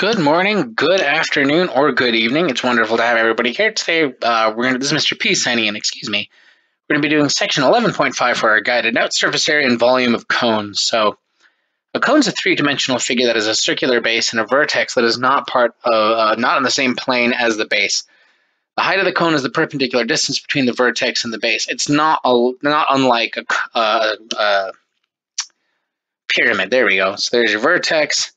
Good morning, good afternoon, or good evening. It's wonderful to have everybody here today. This is Mr. P signing in, excuse me. We're going to be doing section 11.5 for our guided out surface area and volume of cones. So a cone is a three-dimensional figure that has a circular base and a vertex that is not not on the same plane as the base. The height of the cone is the perpendicular distance between the vertex and the base. It's not unlike a pyramid. There we go. So there's your vertex.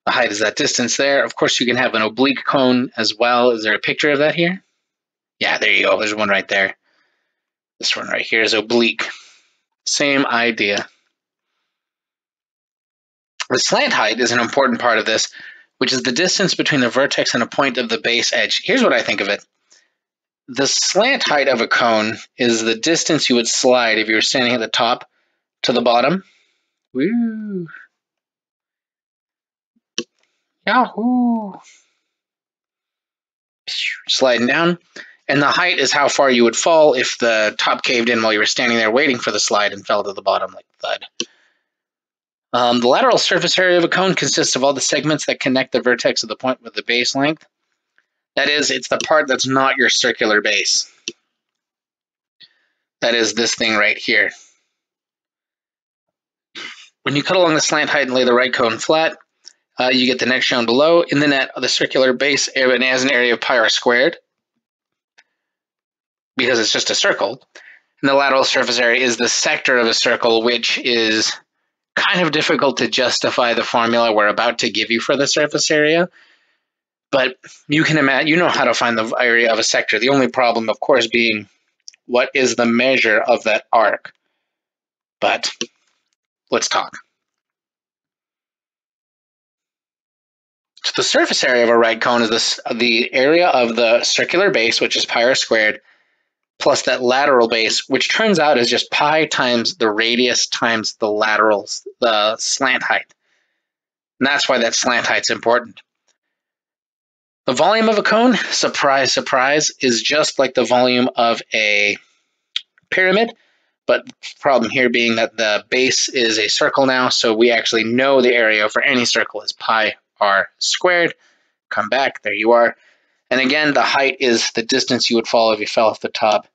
The height is that distance there. Of course, you can have an oblique cone as well. Is there a picture of that here? Yeah, there you go. There's one right there. This one right here is oblique. Same idea. The slant height is an important part of this, which is the distance between the vertex and a point of the base edge. Here's what I think of it. The slant height of a cone is the distance you would slide if you were standing at the top to the bottom. Woo! Yahoo! Sliding down. And the height is how far you would fall if the top caved in while you were standing there waiting for the slide and fell to the bottom like thud. The lateral surface area of a cone consists of all the segments that connect the vertex of the point with the base length. That is, it's the part that's not your circular base. That is this thing right here. When you cut along the slant height and lay the right cone flat, you get the net shown below. In the net, the circular base has an area of pi r squared, because it's just a circle. And the lateral surface area is the sector of a circle, which is kind of difficult to justify the formula we're about to give you for the surface area. But you can imagine, you know how to find the area of a sector. The only problem, of course, being what is the measure of that arc. But let's talk. So the surface area of a right cone is the area of the circular base, which is pi r squared, plus that lateral base, which turns out is just pi times the radius times the slant height. And that's why that slant height's important. The volume of a cone, surprise, surprise, is just like the volume of a pyramid, but the problem here being that the base is a circle now, so we actually know the area for any circle is pi r squared. Come back, there you are. And again, the height is the distance you would fall if you fell off the top.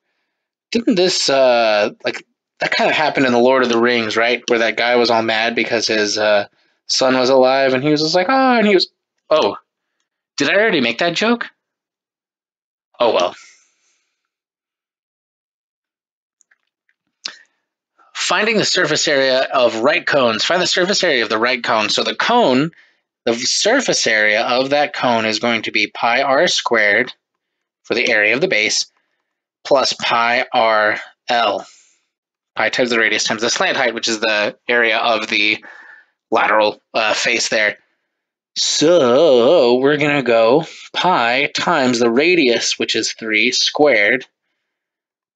Didn't this, that kind of happened in The Lord of the Rings, right? Where that guy was all mad because his son was alive, and he was just like, oh, and he was, oh, did I already make that joke? Oh, well. Finding the surface area of right cones. Find the surface area of the right cone. So the cone, the surface area of that cone is going to be pi r squared for the area of the base, plus pi r l, pi times the radius times the slant height, which is the area of the lateral face there. So we're going to go pi times the radius, which is 3 squared,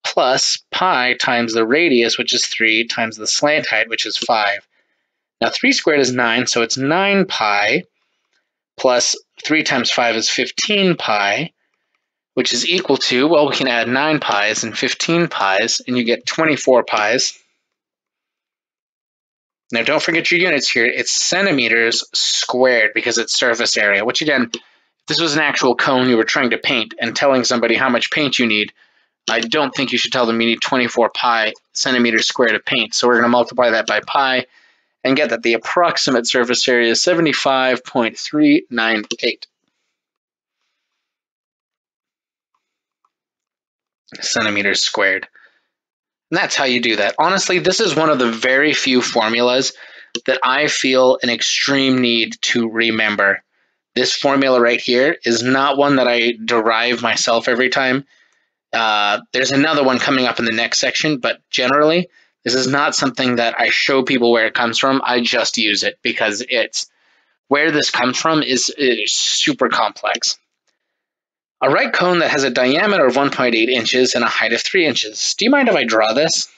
plus pi times the radius, which is 3, times the slant height, which is 5. Now 3 squared is 9, so it's 9 pi, plus 3 times 5 is 15 pi, which is equal to, well, we can add 9 pi's and 15 pi's, and you get 24 pi's. Now, don't forget your units here. It's centimeters squared because it's surface area, which, again, if this was an actual cone you were trying to paint and telling somebody how much paint you need, I don't think you should tell them you need 24 pi centimeters squared of paint. So we're going to multiply that by pi and get that the approximate surface area is 75.398 centimeters squared. And that's how you do that. Honestly, this is one of the very few formulas that I feel an extreme need to remember. This formula right here is not one that I derive myself every time. There's another one coming up in the next section, but generally, this is not something that I show people where it comes from. I just use it because it's where this comes from is super complex. A right cone that has a diameter of 1.8 inches and a height of 3 inches. Do you mind if I draw this?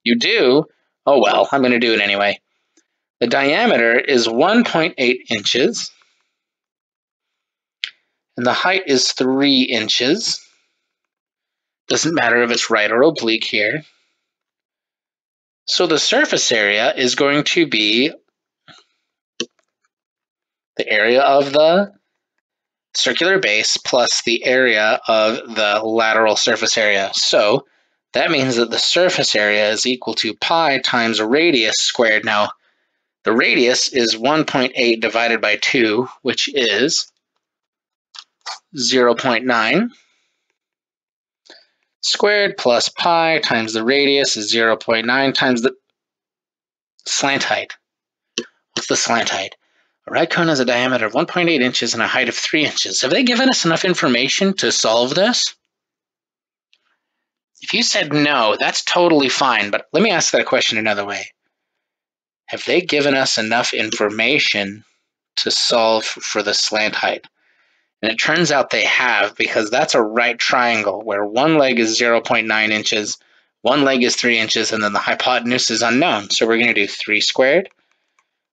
You do? Oh well, I'm going to do it anyway. The diameter is 1.8 inches, and the height is 3 inches. Doesn't matter if it's right or oblique here. So the surface area is going to be the area of the circular base plus the area of the lateral surface area. So that means that the surface area is equal to pi times radius squared. Now, the radius is 1.8 divided by 2, which is 0.9 squared plus pi times the radius is 0.9 times the slant height. What's the slant height? A right cone has a diameter of 1.8 inches and a height of 3 inches. Have they given us enough information to solve this? If you said no, that's totally fine, but let me ask that question another way. Have they given us enough information to solve for the slant height? And it turns out they have, because that's a right triangle where one leg is 0.9 inches, one leg is 3 inches, and then the hypotenuse is unknown. So we're going to do 3 squared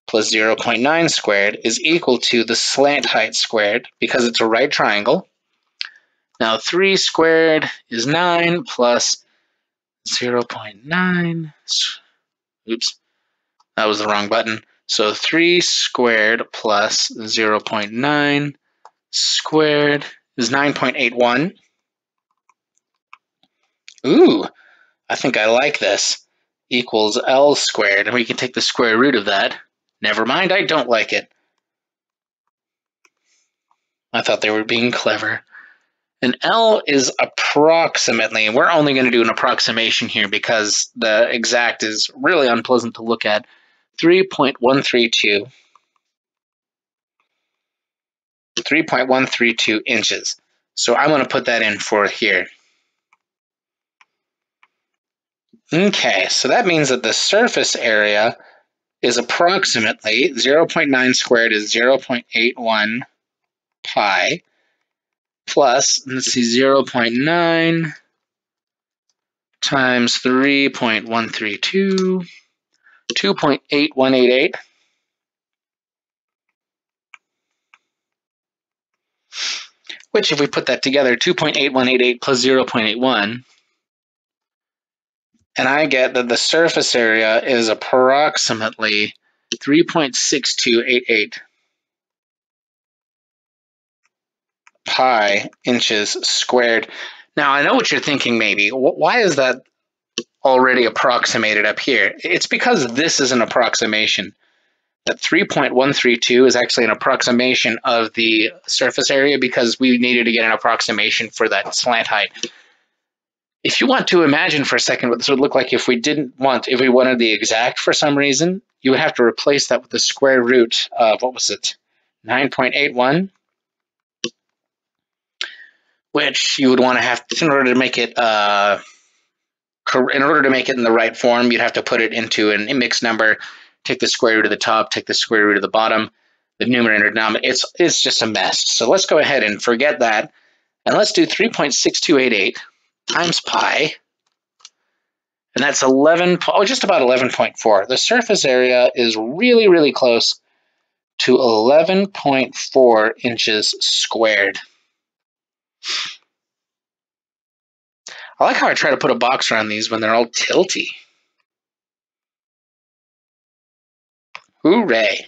plus 0.9 squared is equal to the slant height squared, because it's a right triangle. Now 3 squared is 9 plus 0.9. Oops, that was the wrong button. So 3 squared plus 0.9 squared is 9.81. Ooh, I think I like this. Equals L squared, and we can take the square root of that. Never mind, I don't like it. I thought they were being clever. And L is approximately, and we're only going to do an approximation here because the exact is really unpleasant to look at, 3.132 inches. So I'm going to put that in for here. Okay, so that means that the surface area is approximately 0.9 squared is 0.81 pi plus, let's see, 0.9 times 3.132, 2.8188. Which, if we put that together, 2.8188 plus 0.81, and I get that the surface area is approximately 3.6288 pi inches squared. Now, I know what you're thinking maybe. Why is that already approximated up here? It's because this is an approximation. That 3.132 is actually an approximation of the surface area because we needed to get an approximation for that slant height. If you want to imagine for a second what this would look like if we wanted the exact for some reason, you would have to replace that with the square root of, what was it, 9.81? Which you would want to have, in order to make it in the right form, you'd have to put it into an mixed number, take the square root of the top, take the square root of the bottom, the numerator and denominator. It's just a mess. So let's go ahead and forget that, and let's do 3.6288 times pi, and that's just about 11.4. The surface area is really, really close to 11.4 inches squared. I like how I try to put a box around these when they're all tilty. Hooray!